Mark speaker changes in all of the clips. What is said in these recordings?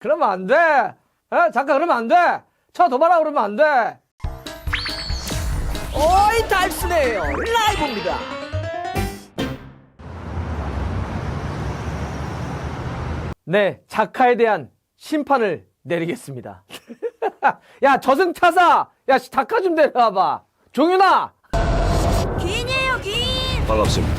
Speaker 1: 그러면 안 돼. 에? 잠깐 그러면 안 돼. 쳐 도발하고 그러면 안 돼.
Speaker 2: 어이 달스네요 라이브입니다.
Speaker 1: 네, 자카에 대한 심판을 내리겠습니다. 야, 저승차사! 야, 자카 좀 데려와봐. 종윤아!
Speaker 3: 귀인이에요, 귀인.
Speaker 4: 반갑습니다.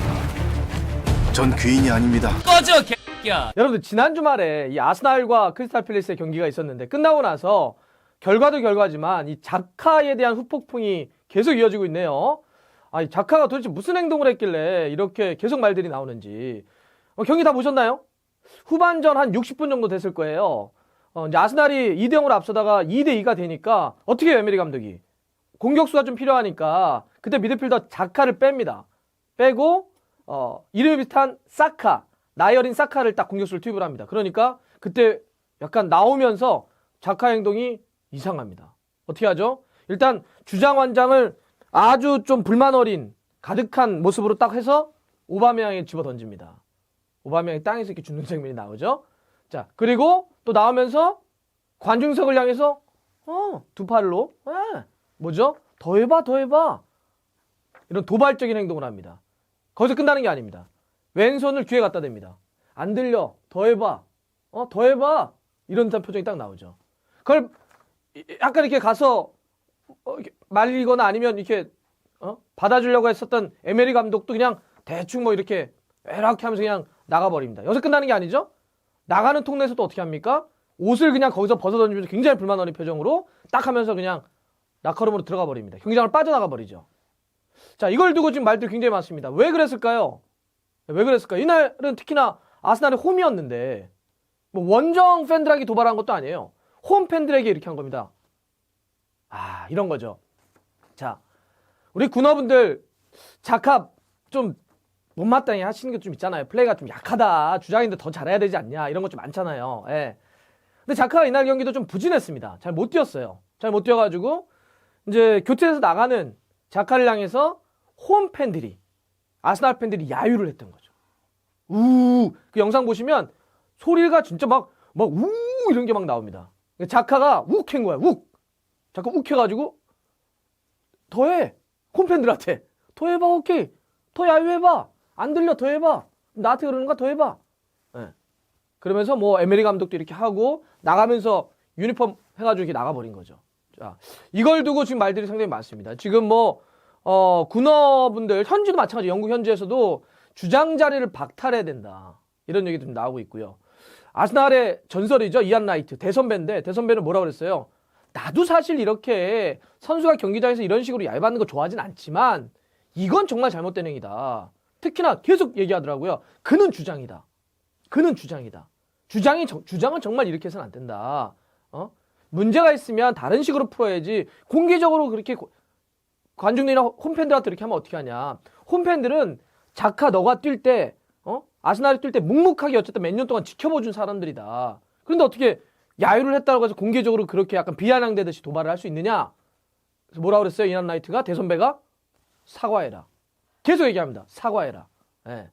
Speaker 4: 전 귀인이 아닙니다.
Speaker 5: 꺼져 개야.
Speaker 1: 여러분들, 지난 주말에 이 아스날과 크리스탈 팰리스의 경기가 있었는데, 끝나고 나서, 결과도 결과지만, 이 자카에 대한 후폭풍이 계속 이어지고 있네요. 아, 이 자카가 도대체 무슨 행동을 했길래 이렇게 계속 말들이 나오는지. 경기 다 보셨나요? 후반전 한 60분 정도 됐을 거예요. 이제 아스날이 2대0으로 앞서다가 2대2가 되니까 어떻게 해요, 에메리 감독이? 공격수가 좀 필요하니까 그때 미드필더 자카를 뺍니다. 빼고 이름이 비슷한 사카, 나이어린 사카를 딱 공격수를 투입을 합니다. 그러니까 그때 약간 나오면서 자카 행동이 이상합니다. 어떻게 하죠? 일단 주장원장을 아주 좀 불만 어린 가득한 모습으로 딱 해서 오바메양에 집어 던집니다. 오바메양이 땅에서 이렇게 죽는 장면이 나오죠. 자, 그리고 또 나오면서 관중석을 향해서 두 팔로 뭐죠? 더 해봐, 더 해봐. 이런 도발적인 행동을 합니다. 거기서 끝나는 게 아닙니다. 왼손을 귀에 갖다 댑니다. 안 들려, 더 해봐, 더 해봐. 이런 듯한 표정이 딱 나오죠. 그걸 약간 이렇게 가서 이렇게 말리거나 아니면 이렇게 받아주려고 했었던 에메리 감독도 그냥 대충 뭐 이렇게 하면서 그냥 나가버립니다. 여기서 끝나는 게 아니죠? 나가는 통로에서 또 어떻게 합니까? 옷을 그냥 거기서 벗어던지면서 굉장히 불만 어린 표정으로 딱 하면서 그냥 라커룸으로 들어가 버립니다. 경기장을 빠져나가 버리죠. 자, 이걸 두고 지금 말들이 굉장히 많습니다. 왜 그랬을까요? 왜 그랬을까요? 이날은 특히나 아스날의 홈이었는데 뭐 원정 팬들에게 도발한 것도 아니에요. 홈 팬들에게 이렇게 한 겁니다. 아, 이런 거죠. 자, 우리 군어분들 자카 좀 못마땅히 하시는 게 좀 있잖아요. 플레이가 좀 약하다. 주장인데 더 잘해야 되지 않냐. 이런 거 좀 많잖아요. 예. 근데 자카가 이날 경기도 좀 부진했습니다. 잘 못 뛰었어요. 잘 못 뛰어가지고 이제 교체해서 나가는 자카를 향해서 홈 팬들이, 아스날 팬들이 야유를 했던 거죠. 그 영상 보시면 소리가 진짜 막 이런 게 막 나옵니다. 자카가 욱한 거야. 자카 욱해가지고 더해. 홈 팬들한테 더 해봐. 오케이. 더 야유해봐. 안 들려, 더 해봐. 나한테 그러는가, 더 해봐. 네. 그러면서 뭐 에메리 감독도 이렇게 하고 나가면서 유니폼 해가지고 이렇게 나가버린 거죠. 자, 이걸 두고 지금 말들이 상당히 많습니다. 지금 뭐 군어분들, 현지도 마찬가지, 영국 현지에서도 주장 자리를 박탈해야 된다. 이런 얘기도 좀 나오고 있고요. 아스날의 전설이죠, 이안 라이트 대선배인데, 대선배는 뭐라 그랬어요? 나도 사실 이렇게 선수가 경기장에서 이런 식으로 야유받는 거 좋아하진 않지만 이건 정말 잘못된 행위다. 특히나 계속 얘기하더라고요. 그는 주장이다. 그는 주장이다. 주장은 정말 이렇게 해서는 안 된다. 문제가 있으면 다른 식으로 풀어야지 공개적으로 그렇게 관중들이나 홈팬들한테 이렇게 하면 어떻게 하냐. 홈팬들은 자카 너가 뛸 때, 아스날이 뛸 때 묵묵하게 어쨌든 몇 년 동안 지켜봐준 사람들이다. 그런데 어떻게 야유를 했다고 해서 공개적으로 그렇게 약간 비아냥대듯이 도발을 할 수 있느냐. 그래서 뭐라 그랬어요? 이안 라이트가, 대선배가? 사과해라. 계속 얘기합니다. 사과해라. 예.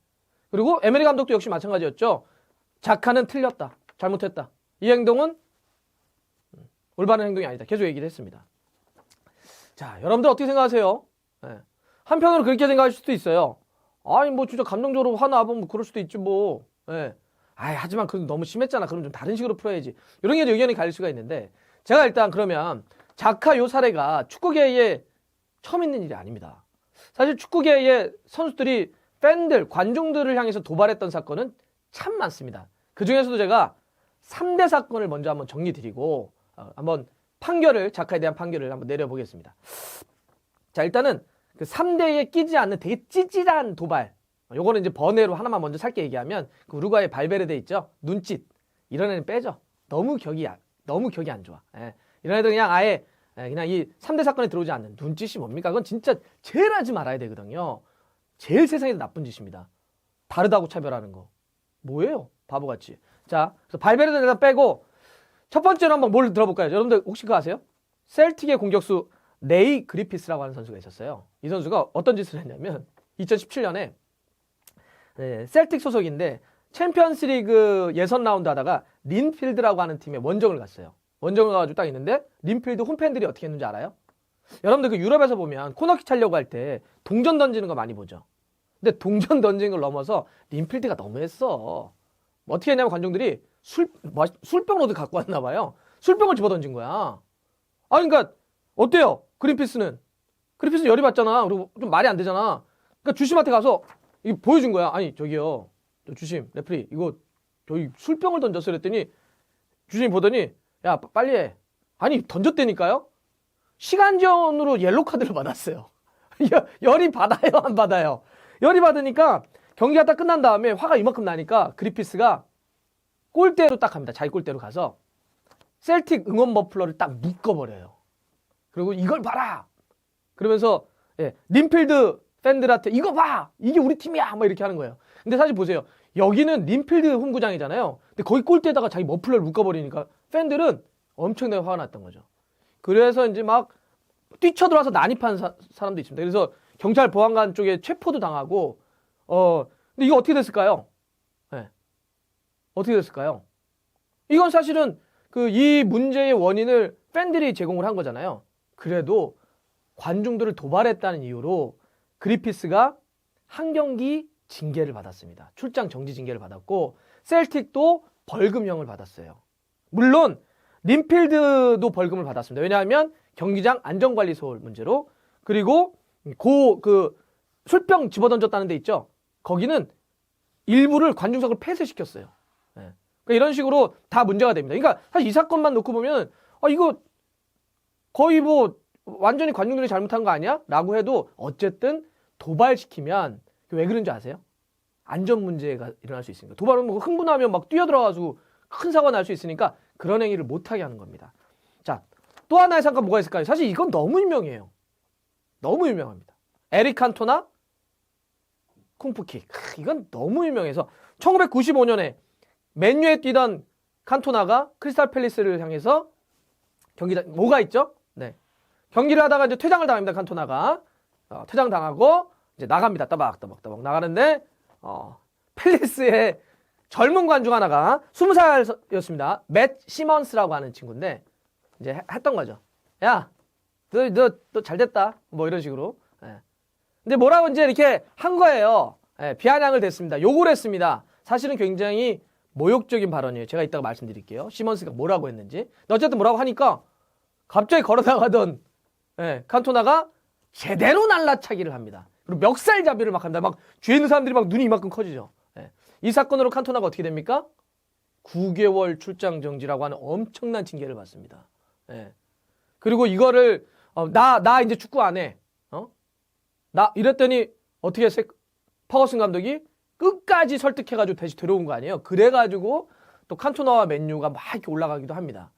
Speaker 1: 그리고 에메리 감독도 역시 마찬가지였죠. 자카는 틀렸다. 잘못했다. 이 행동은 올바른 행동이 아니다. 계속 얘기를 했습니다. 자, 여러분들 어떻게 생각하세요? 예. 한편으로 그렇게 생각할 수도 있어요. 아니 뭐 진짜 감정적으로 화나면 뭐 그럴 수도 있지 뭐. 예. 하지만 그건 너무 심했잖아. 그럼 좀 다른 식으로 풀어야지. 이런 게 의견이 갈릴 수가 있는데, 제가 일단 그러면 자카 요 사례가 축구계에 처음 있는 일이 아닙니다. 사실 축구계의 선수들이 팬들, 관중들을 향해서 도발했던 사건은 참 많습니다. 그 중에서도 제가 3대 사건을 먼저 한번 정리 드리고 한번 자카에 대한 판결을 한번 내려보겠습니다. 자, 일단은 그 3대에 끼지 않는 되게 찌질한 도발. 요거는 이제 번외로 하나만 먼저 짧게 얘기하면, 그 우루과이 발베르데 있죠? 눈짓. 이런 애는 빼죠. 너무 격이 안 좋아. 예. 이런 애들 그냥 아예 그냥 이 3대 사건에 들어오지 않는 눈짓이 뭡니까? 그건 진짜 제일 하지 말아야 되거든요. 제일 세상에서 나쁜 짓입니다. 다르다고 차별하는 거. 뭐예요? 바보같이. 자, 그래서 발베르데를 빼고 첫 번째로 한번 뭘 들어볼까요? 여러분들 혹시 그거 아세요? 셀틱의 공격수 레이 그리피스라고 하는 선수가 있었어요. 이 선수가 어떤 짓을 했냐면 2017년에 셀틱 소속인데 챔피언스리그 예선 라운드 하다가 린필드라고 하는 팀에 원정을 갔어요. 원정을 가가지고 딱 있는데 린필드 홈팬들이 어떻게 했는지 알아요? 여러분들 그 유럽에서 보면 코너킥 차려고 할 때 동전 던지는 거 많이 보죠. 근데 동전 던지는 걸 넘어서 린필드가 너무했어. 어떻게 했냐면 관중들이 술병을 어디 갖고 왔나 봐요. 술병을 집어 던진 거야. 아, 그러니까 어때요? 그린피스는 열이 받잖아. 그리고 좀 말이 안 되잖아. 그러니까 주심한테 가서 이거 보여준 거야. 아니 저기요, 저 주심 레프리 이거 저희 술병을 던졌어 그랬더니 주심이 보더니 야 빨리 해. 아니 던졌다니까요. 시간전으로 옐로 카드를 받았어요. 열이 받아요 안 받아요? 열이 받으니까 경기가 딱 끝난 다음에 화가 이만큼 나니까 그리피스가 골대로 딱 갑니다. 자기 골대로 가서 셀틱 응원 머플러를 딱 묶어버려요. 그리고 이걸 봐라! 그러면서 린필드 팬들한테 이거 봐! 이게 우리 팀이야! 막 이렇게 하는 거예요. 근데 사실 보세요. 여기는 린필드 홈구장이잖아요. 근데 거기 골대에다가 자기 머플러를 묶어버리니까 팬들은 엄청나게 화가 났던 거죠. 그래서 이제 막 뛰쳐들어와서 난입한 사람도 있습니다. 그래서 경찰 보안관 쪽에 체포도 당하고 근데 이거 어떻게 됐을까요? 어떻게 됐을까요? 이건 사실은 이 문제의 원인을 팬들이 제공을 한 거잖아요. 그래도 관중들을 도발했다는 이유로 그리피스가 한 경기 징계를 받았습니다. 출장 정지 징계를 받았고 셀틱도 벌금형을 받았어요. 물론 린필드도 벌금을 받았습니다. 왜냐하면 경기장 안전관리 소홀 문제로. 그리고 술병 집어던졌다는 데 있죠. 거기는 일부를 관중석을 폐쇄시켰어요. 그러니까 이런 식으로 다 문제가 됩니다. 그러니까 사실 이 사건만 놓고 보면 이거 거의 뭐 완전히 관중들이 잘못한 거 아니야? 라고 해도 어쨌든 도발시키면 왜 그런지 아세요? 안전 문제가 일어날 수 있으니까. 도발은 뭐 흥분하면 막 뛰어들어가지고 큰 사고가 날 수 있으니까 그런 행위를 못하게 하는 겁니다. 자, 또 하나의 사건 뭐가 있을까요? 사실 이건 너무 유명해요. 너무 유명합니다. 에릭 칸토나 쿵푸킥. 이건 너무 유명해서 1995년에 맨유에 뛰던 칸토나가 크리스탈 팰리스를 향해서 경기장 뭐가 있죠? 네. 경기를 하다가 이제 퇴장을 당합니다. 칸토나가 퇴장 당하고 이제 나갑니다. 따박따박 나가는데 팰리스의 젊은 관중 하나가 20살이었습니다. 맷 시먼스라고 하는 친구인데 이제 했던 거죠. 야, 너 잘됐다. 뭐 이런 식으로. 근데 뭐라고 이제 이렇게 한 거예요. 비아냥을 됐습니다. 욕을 했습니다. 사실은 굉장히 모욕적인 발언이에요. 제가 이따가 말씀드릴게요. 시먼스가 뭐라고 했는지. 어쨌든 뭐라고 하니까 갑자기 걸어나가던 칸토나가 제대로 날라차기를 합니다. 그리고 멱살잡이를 막 합니다. 막 뒤에 있는 사람들이 막 눈이 이만큼 커지죠. 이 사건으로 칸토나가 어떻게 됩니까? 9개월 출장 정지라고 하는 엄청난 징계를 받습니다. 그리고 이거를 나 이제 축구 안 해. 나 이랬더니 어떻게 했어요? 퍼거슨 감독이 끝까지 설득해가지고 다시 데려온 거 아니에요? 그래가지고 또 칸토나와 맨유가 막 이렇게 올라가기도 합니다.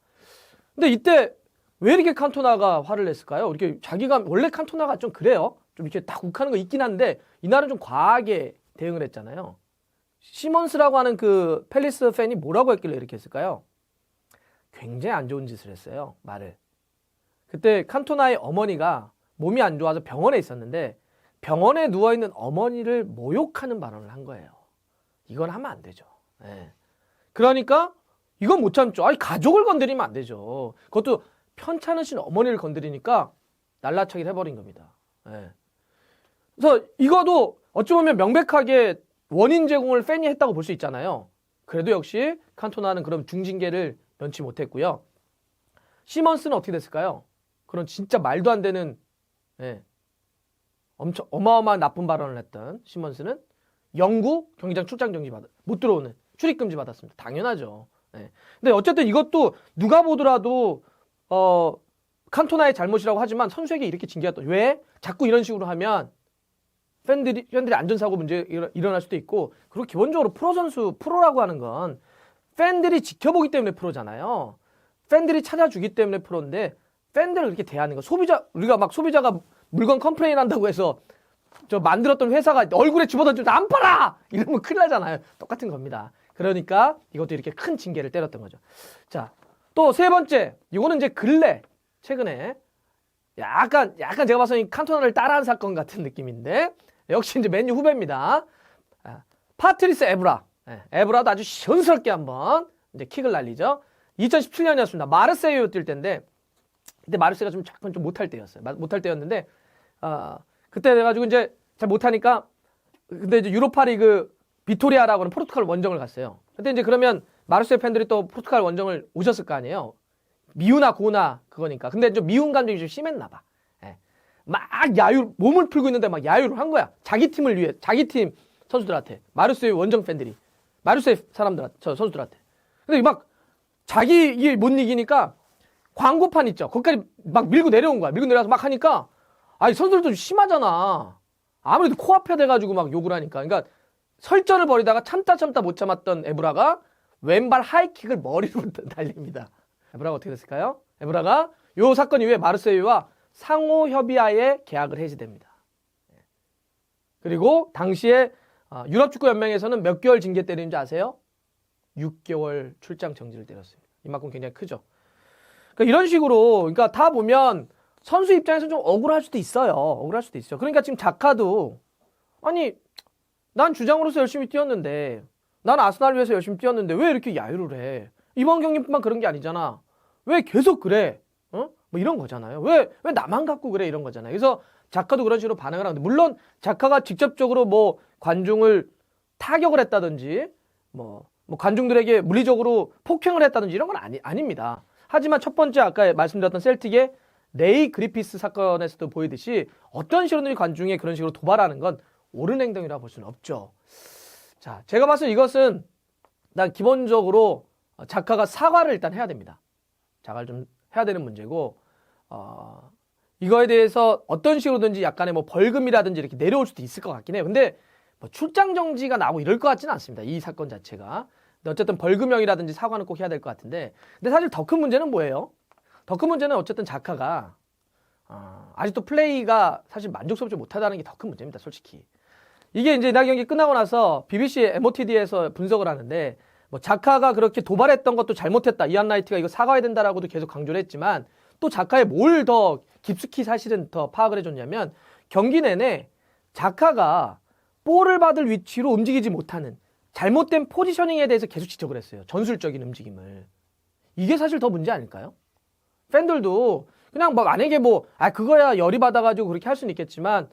Speaker 1: 근데 이때 왜 이렇게 칸토나가 화를 냈을까요? 이렇게 자기가 원래 칸토나가 좀 그래요. 좀 이렇게 딱 욱하는 거 있긴 한데 이날은 좀 과하게 대응을 했잖아요. 시먼스라고 하는 그 팰리스 팬이 뭐라고 했길래 이렇게 했을까요? 굉장히 안 좋은 짓을 했어요. 말을. 그때 칸토나의 어머니가 몸이 안 좋아서 병원에 있었는데 병원에 누워있는 어머니를 모욕하는 발언을 한 거예요. 이건 하면 안 되죠. 그러니까 이건 못 참죠. 아니 가족을 건드리면 안 되죠. 그것도 편찮으신 어머니를 건드리니까 날라차기를 해버린 겁니다. 그래서 이거도 어찌 보면 명백하게 원인 제공을 팬이 했다고 볼 수 있잖아요. 그래도 역시 칸토나는 그럼 중징계를 면치 못했고요. 시먼스는 어떻게 됐을까요? 그런 진짜 말도 안 되는 엄청 어마어마한 나쁜 발언을 했던 시먼스는 영구 경기장 출장 정지 못 들어오는 출입 금지 받았습니다. 당연하죠. 근데 어쨌든 이것도 누가 보더라도 칸토나의 잘못이라고 하지만 선수에게 이렇게 징계가 왜? 자꾸 이런 식으로 하면 팬들이 안전사고 문제 일어날 수도 있고, 그리고 기본적으로 프로라고 하는 건 팬들이 지켜보기 때문에 프로잖아요. 팬들이 찾아주기 때문에 프로인데 팬들을 그렇게 대하는 거. 우리가 막 소비자가 물건 컴플레인 한다고 해서 저 만들었던 회사가 얼굴에 집어던져서 안 팔아! 이러면 큰일 나잖아요. 똑같은 겁니다. 그러니까 이것도 이렇게 큰 징계를 때렸던 거죠. 자, 또 세 번째. 이거는 이제 최근에 약간 제가 봐서는 칸토나를 따라한 사건 같은 느낌인데, 역시 이제 맨유 후배입니다. 파트리스 에브라. 예, 에브라도 아주 시원스럽게 한번 이제 킥을 날리죠. 2017년이었습니다. 마르세유 뛸 때인데 그때 마르세유가 좀 약간 좀 못할 때였어요. 못할 때였는데 그때 돼가지고 이제 잘 못하니까 근데 이제 유로파리그 비토리아라고 하는 포르투갈 원정을 갔어요. 근데 이제 그러면 마르세유 팬들이 또 포르투갈 원정을 오셨을 거 아니에요. 미우나 고우나 그거니까. 근데 좀 미운 감정이 좀 심했나 봐. 예. 막 몸을 풀고 있는데 막 야유를 한 거야. 자기 팀을 위해, 자기 팀 선수들한테. 마르세유 원정 팬들이. 마르세유 사람들한테, 선수들한테. 근데 막 자기 이게 못 이기니까 광고판 있죠. 거기까지 막 밀고 내려온 거야. 밀고 내려와서 막 하니까 아니 선수들도 좀 심하잖아. 아무래도 코앞에 돼가지고 막 욕을 하니까. 그러니까 설전을 벌이다가 참다 못 참았던 에브라가 왼발 하이킥을 머리로 날립니다. 에브라가 어떻게 됐을까요? 에브라가 요 사건 이후에 마르세유와 상호 협의하에 계약을 해지됩니다. 그리고 당시에 유럽축구연맹에서는 몇 개월 징계 때리는지 아세요? 6개월 출장 정지를 때렸습니다. 이만큼 굉장히 크죠. 그러니까 이런 식으로 그러니까 다 보면 선수 입장에서 좀 억울할 수도 있어요. 억울할 수도 있어요. 그러니까 지금 자카도 아니 난 주장으로서 열심히 뛰었는데 난 아스날을 위해서 열심히 뛰었는데 왜 이렇게 야유를 해? 이번 경기뿐만 그런 게 아니잖아. 왜 계속 그래? 뭐 이런 거잖아요. 왜 나만 갖고 그래? 이런 거잖아요. 그래서 자카도 그런 식으로 반응을 하는데 물론 자카가 직접적으로 뭐 관중을 타격을 했다든지 뭐 관중들에게 물리적으로 폭행을 했다든지 이런 건 아닙니다. 하지만 첫 번째 아까 말씀드렸던 셀틱의 레이 그리피스 사건에서도 보이듯이 어떤 식으로든 관중에 그런 식으로 도발하는 건 옳은 행동이라고 볼 수는 없죠. 자, 제가 봤을 때 이것은 난 기본적으로 자카가 사과를 일단 해야 됩니다. 사과를 좀 해야 되는 문제고 이거에 대해서 어떤 식으로든지 약간의 뭐 벌금이라든지 이렇게 내려올 수도 있을 것 같긴 해요. 근데 뭐 출장 정지가 나고 이럴 것 같지는 않습니다. 이 사건 자체가. 근데 어쨌든 벌금형이라든지 사과는 꼭 해야 될 것 같은데 근데 사실 더 큰 문제는 뭐예요? 더 큰 문제는 어쨌든 자카가 아직도 플레이가 사실 만족스럽지 못하다는 게 더 큰 문제입니다. 솔직히. 이게 이제 이날 경기 끝나고 나서 BBC MOTD에서 분석을 하는데 뭐 자카가 그렇게 도발했던 것도 잘못했다. 이안 라이트가 이거 사과해야 된다라고도 계속 강조를 했지만 또 자카의 뭘 더 깊숙이 사실은 더 파악을 해줬냐면 경기 내내 자카가 볼을 받을 위치로 움직이지 못하는 잘못된 포지셔닝에 대해서 계속 지적을 했어요. 전술적인 움직임을. 이게 사실 더 문제 아닐까요? 팬들도 그냥 막 만약에 그거야 열이 받아가지고 그렇게 할 수는 있겠지만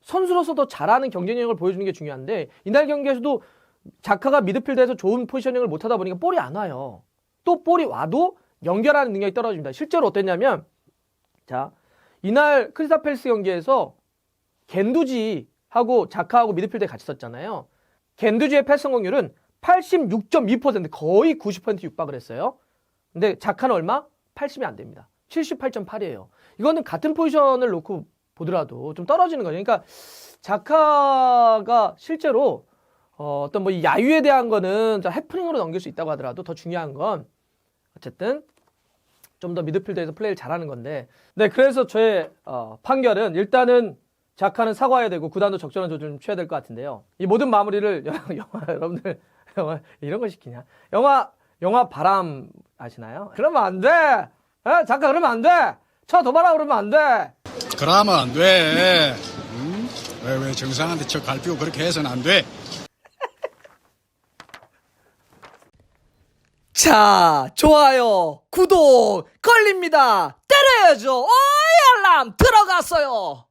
Speaker 1: 선수로서 더 잘하는 경쟁력을 보여주는 게 중요한데 이날 경기에서도 자카가 미드필드에서 좋은 포지셔닝을 못하다 보니까 볼이 안 와요. 또 볼이 와도 연결하는 능력이 떨어집니다. 실제로 어땠냐면 자 이날 크리스탈 팰리스 경기에서 겐두지하고 자카하고 미드필드에 같이 썼잖아요. 겐두지의 패스 성공률은 86.2% 거의 90% 육박을 했어요. 근데 자카는 얼마? 80이 안 됩니다. 78.8이에요. 이거는 같은 포지션을 놓고 보더라도 좀 떨어지는 거죠. 그러니까 자카가 실제로 어떤 뭐 야유에 대한 거는 해프닝으로 넘길 수 있다고 하더라도 더 중요한 건 어쨌든 좀 더 미드필드에서 플레이를 잘하는 건데 네 그래서 저의 판결은 일단은 자카는 사과해야 되고 구단도 적절한 조치를 취해야 될 것 같은데요. 이 모든 마무리를 영화 여러분들 영화 이런 거 시키냐? 영화 바람 아시나요? 그러면 안 돼. 자카 그러면 안 돼. 쳐 도발하고 그러면 안 돼.
Speaker 5: 그러면 안 돼. 왜 정상한테 저 갈피고 그렇게 해서는 안 돼.
Speaker 2: 자, 좋아요, 구독 걸립니다. 때려야죠. 알람 들어갔어요.